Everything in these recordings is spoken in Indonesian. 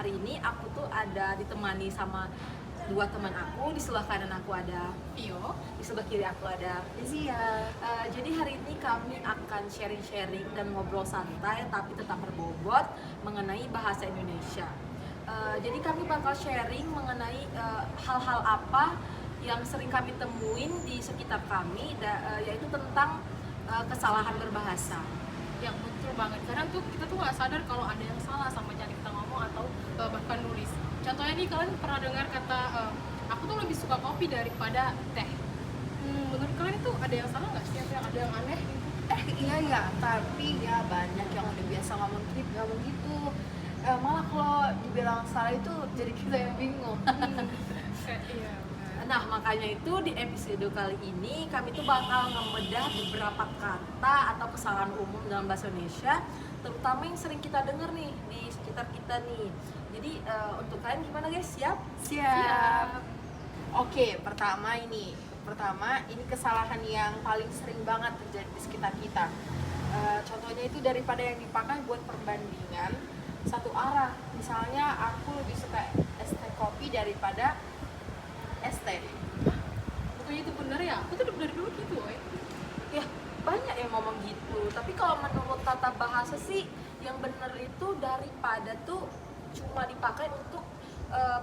hari ini aku tuh ada ditemani sama dua teman aku. Di sebelah kanan aku ada Vio. di sebelah kiri aku ada Zia. jadi hari ini kami akan sharing-sharing dan ngobrol santai tapi tetap berbobot mengenai bahasa Indonesia. Jadi kami bakal sharing mengenai hal-hal apa yang sering kami temuin di sekitar kami, yaitu tentang kesalahan berbahasa. Yang betul banget. Kadang tuh kita tuh nggak sadar kalau ada yang salah sama cara kita ngomong atau bahkan nulis. Contohnya nih, kalian pernah dengar kata aku tuh lebih suka kopi daripada teh. Menurut kalian itu ada yang salah nggak sih? Ada yang aneh gitu? Iya ya, tapi ya banyak yang udah biasa ngomong gitu. Malah kalau dibilang salah itu jadi kita yang bingung. Iya. Nah, makanya itu di episode kali ini kami tuh bakal ngebedah beberapa kata atau kesalahan umum dalam bahasa Indonesia, terutama yang sering kita dengar nih di sekitar kita nih. Jadi untuk kalian gimana guys? Siap? Siap. Oke, pertama ini kesalahan yang paling sering banget terjadi di sekitar kita. Contohnya itu daripada yang dipakai buat perbandingan satu arah. Misalnya aku lebih suka es teh kopi daripada es teh. Bukannya itu benar ya? Aku tuh dari dulu gitu, Ya, banyak yang ngomong gitu. Tapi kalau menurut tata bahasa sih yang bener itu daripada tuh cuma dipakai untuk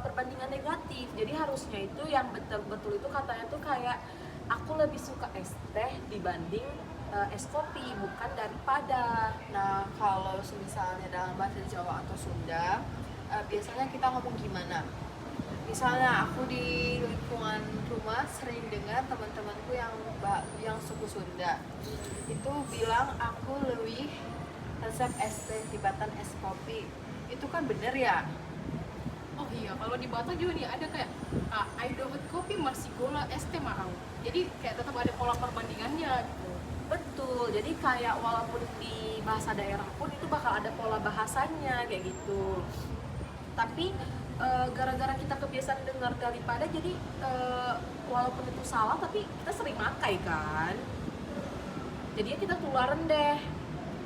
perbandingan negatif. Jadi harusnya itu yang betul-betul itu katanya tuh kayak aku lebih suka es teh dibanding es kopi, bukan daripada. Nah, kalau misalnya dalam bahasa Jawa atau Sunda, biasanya kita ngomong gimana? Misalnya aku di lingkungan rumah sering dengar teman-temanku yang suku Sunda itu bilang aku lebih resep es teh dibanding es kopi. Itu kan bener ya? Oh iya, kalau di Batak juga nih ada kayak I dapat kopi masih gula es teh mahal. Jadi kayak tetap ada pola perbandingannya gitu. Betul, jadi kayak walaupun di bahasa daerah pun itu bakal ada pola bahasanya kayak gitu. Tapi gara-gara kita kebiasaan dengar daripada, jadi walaupun itu salah tapi kita sering makai kan. Jadinya kita tularan deh.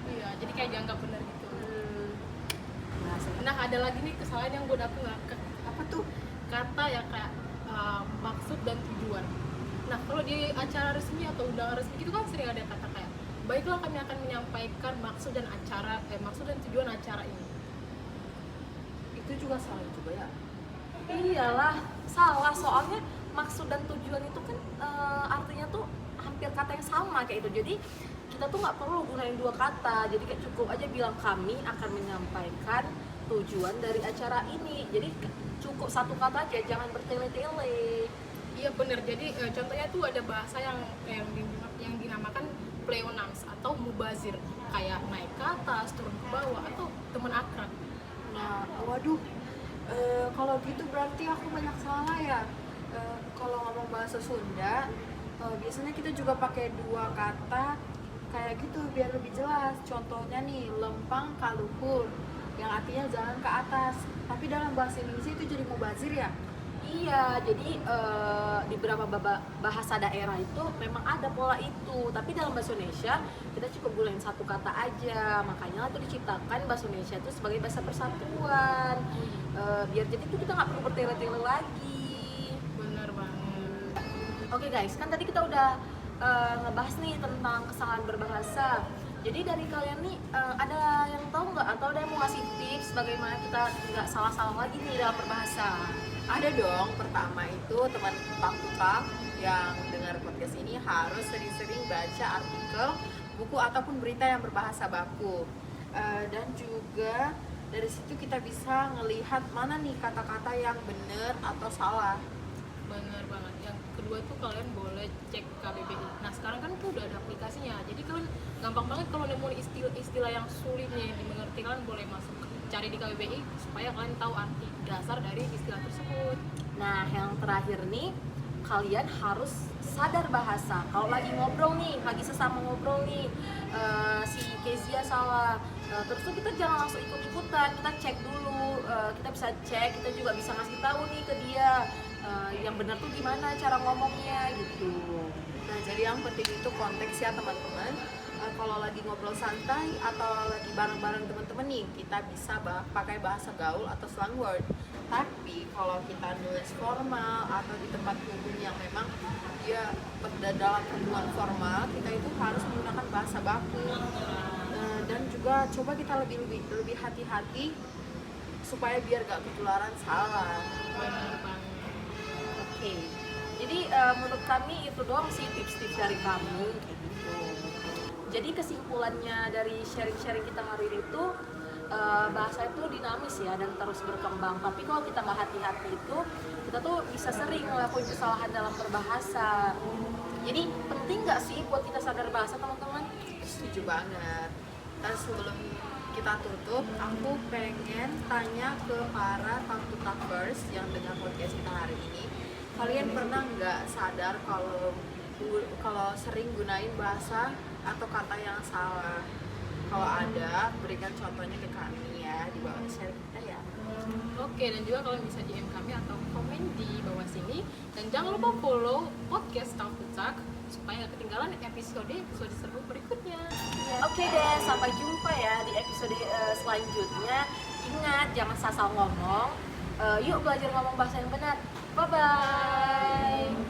Iya, jadi kayak dianggap benar gitu. Bahasa. Nah, ada lagi nih kesalahan yang gue dapet apa tuh kata yang kayak maksud dan tujuan. Nah, kalau di acara resmi atau undangan resmi gitu kan sering ada kata kayak baiklah kami akan menyampaikan maksud dan tujuan acara ini. Itu juga salah juga ya. Iyalah, salah, soalnya maksud dan tujuan itu kan artinya tuh hampir kata yang sama kayak itu. Jadi kita tuh nggak perlu gunain dua kata, jadi kayak cukup aja bilang kami akan menyampaikan tujuan dari acara ini. Jadi cukup satu kata aja, jangan bertele-tele. Iya bener, jadi contohnya tuh ada bahasa yang dinamakan pleonasm atau mubazir, kayak naik ke atas, turun ke bawah, atau teman akrab. Nah, waduh, kalau gitu berarti aku banyak salah ya. Kalau ngomong bahasa Sunda, biasanya kita juga pakai dua kata kayak gitu biar lebih jelas. Contohnya nih, lempang kaluhur, yang artinya jalan ke atas. Tapi dalam bahasa Indonesia itu jadi mubazir ya. Iya, jadi di beberapa bahasa daerah itu memang ada pola itu, tapi dalam bahasa Indonesia kita cukup gunain satu kata aja. Makanya itu diciptakan bahasa Indonesia itu sebagai bahasa persatuan. Biar jadi itu kita nggak perlu bertele-tele lagi. Bener banget. Oke guys, kan tadi kita udah ngebahas nih tentang kesalahan berbahasa. Jadi dari kalian nih ada yang tahu nggak atau ada yang mau ngasih tips bagaimana kita nggak salah-salah lagi nih dalam berbahasa? Ada dong. Pertama itu teman tukang yang dengar podcast ini harus sering-sering baca artikel, buku ataupun berita yang berbahasa baku. Dan juga dari situ kita bisa ngelihat mana nih kata-kata yang benar atau salah. Bener banget. Yang kedua tuh kalian boleh cek KBBI. Nah sekarang kan tuh udah ada aplikasinya, jadi kalian gampang banget kalau nemu istilah yang sulit nih dimengerti, kalian boleh masuk cari di KBBI supaya kalian tahu arti dasar dari istilah tersebut. Nah, yang terakhir nih, kalian harus sadar bahasa. Kalau lagi ngobrol nih, lagi sesama ngobrol nih, si Kezia salah, terus tuh kita jangan langsung ikut-ikutan, kita cek dulu, kita bisa cek, kita juga bisa ngasih tahu nih ke dia yang benar tuh gimana cara ngomongnya gitu. Nah, jadi yang penting itu konteks ya teman-teman. kalau lagi ngobrol santai atau lagi bareng-bareng teman-teman nih, kita bisa pakai bahasa gaul atau slang word. Tapi kalau kita nulis formal atau di tempat umum yang memang dia dalam pertemuan formal, kita itu harus menggunakan bahasa baku. Dan juga coba kita lebih hati-hati supaya biar gak ketularan salah. Benar banget. Oke. Jadi menurut kami itu doang sih tips-tips dari kami kayak gitu. Jadi kesimpulannya dari sharing-sharing kita hari ini itu bahasa itu dinamis ya dan terus berkembang. Tapi kalau kita nggak hati-hati itu, kita tuh bisa sering ngelakuin kesalahan dalam berbahasa. Jadi penting nggak sih buat kita sadar bahasa, teman-teman? Setuju banget. Dan sebelum kita tutup, aku pengen tanya ke para Talk yang dengar podcast kita hari ini. Kalian pernah nggak sadar kalau sering gunain bahasa atau kata yang salah? Kalau ada, berikan contohnya ke kami ya di bawah share kita ya. Oke, dan juga kalian bisa DM kami atau komen di bawah sini. Dan jangan lupa follow podcast Talk to Talk supaya nggak ketinggalan episode seru berikutnya. Oke deh, sampai jumpa ya di episode selanjutnya. Ingat, jangan sasal ngomong. Yuk belajar ngomong bahasa yang benar. Bye-bye.